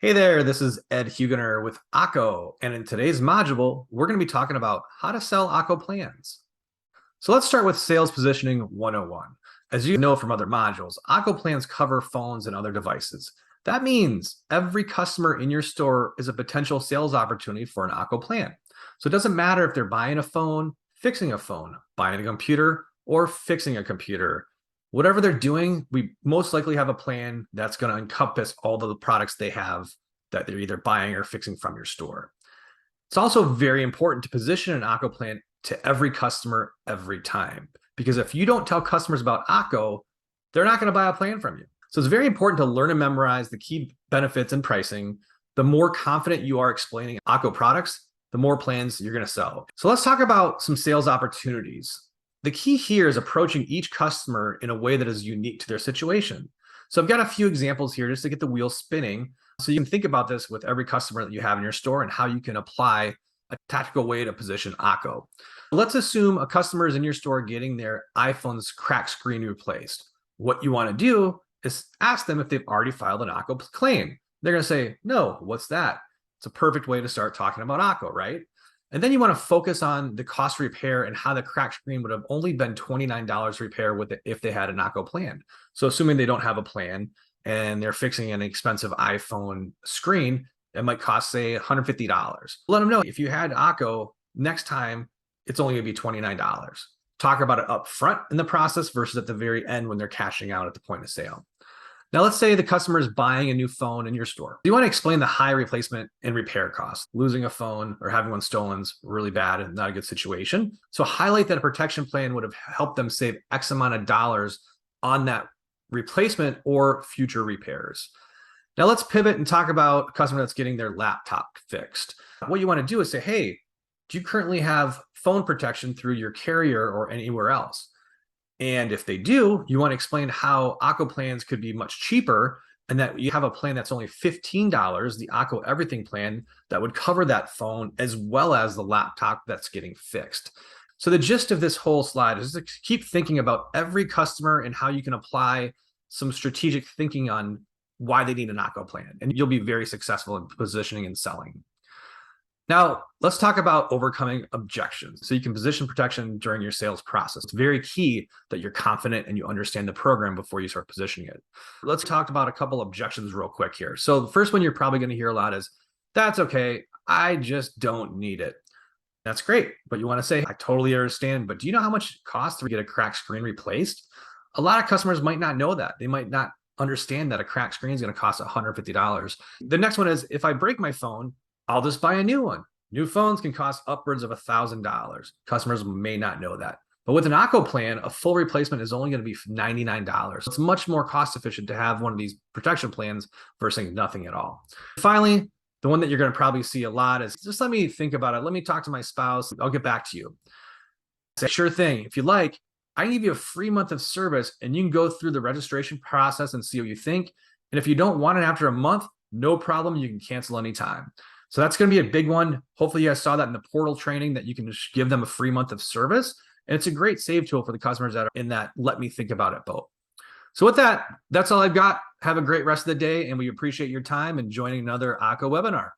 Hey there, this is Ed Hugener with AKKO, and in today's module, we're going to be talking about how to sell AKKO plans. So let's start with Sales Positioning 101. As you know from other modules, AKKO plans cover phones and other devices. That means every customer in your store is a potential sales opportunity for an AKKO plan. So it doesn't matter if they're buying a phone, fixing a phone, buying a computer, or fixing a computer. Whatever they're doing, we most likely have a plan that's going to encompass all the products they have that they're either buying or fixing from your store. It's also very important to position an AKKO plan to every customer every time, because if you don't tell customers about AKKO, they're not going to buy a plan from you. So it's very important to learn and memorize the key benefits and pricing. The more confident you are explaining AKKO products, the more plans you're going to sell. So let's talk about some sales opportunities. The key here is approaching each customer in a way that is unique to their situation. So I've got a few examples here just to get the wheel spinning. So you can think about this with every customer that you have in your store and how you can apply a tactical way to position AKKO. Let's assume a customer is in your store getting their iPhone's cracked screen replaced. What you want to do is ask them if they've already filed an AKKO claim. They're going to say, no, what's that? It's a perfect way to start talking about AKKO, right? And then you want to focus on the cost repair and how the cracked screen would have only been $29 repair with it if they had an AKKO plan. So assuming they don't have a plan and they're fixing an expensive iPhone screen, it might cost, say, $150. Let them know if you had AKKO, next time it's only going to be $29. Talk about it up front in the process versus at the very end when they're cashing out at the point of sale. Now, let's say the customer is buying a new phone in your store. You want to explain the high replacement and repair costs. Losing a phone or having one stolen is really bad and not a good situation. So highlight that a protection plan would have helped them save X amount of dollars on that replacement or future repairs. Now let's pivot and talk about a customer that's getting their laptop fixed. What you want to do is say, hey, do you currently have phone protection through your carrier or anywhere else? And if they do, you want to explain how AKKO plans could be much cheaper and that you have a plan that's only $15, the AKKO Everything plan, that would cover that phone as well as the laptop that's getting fixed. So the gist of this whole slide is to keep thinking about every customer and how you can apply some strategic thinking on why they need an AKKO plan, and you'll be very successful in positioning and selling. Now, let's talk about overcoming objections. So you can position protection during your sales process. It's very key that you're confident and you understand the program before you start positioning it. Let's talk about a couple objections real quick here. So the first one you're probably going to hear a lot is, that's okay, I just don't need it. That's great, but you want to say, I totally understand, but do you know how much it costs to get a cracked screen replaced? A lot of customers might not know that. They might not understand that a cracked screen is going to cost $150. The next one is, if I break my phone, I'll just buy a new one. New phones can cost upwards of $1,000. Customers may not know that. But with an AKKO plan, a full replacement is only going to be $99. It's much more cost efficient to have one of these protection plans versus nothing at all. Finally, the one that you're going to probably see a lot is, just let me think about it. Let me talk to my spouse. I'll get back to you. Say, sure thing. If you like, I can give you a free month of service and you can go through the registration process and see what you think. And if you don't want it after a month, no problem. You can cancel anytime. So that's going to be a big one. Hopefully you guys saw that in the portal training, that you can just give them a free month of service. And it's a great save tool for the customers that are in that let me think about it boat. So with that, that's all I've got. Have a great rest of the day, and we appreciate your time and joining another AKKO webinar.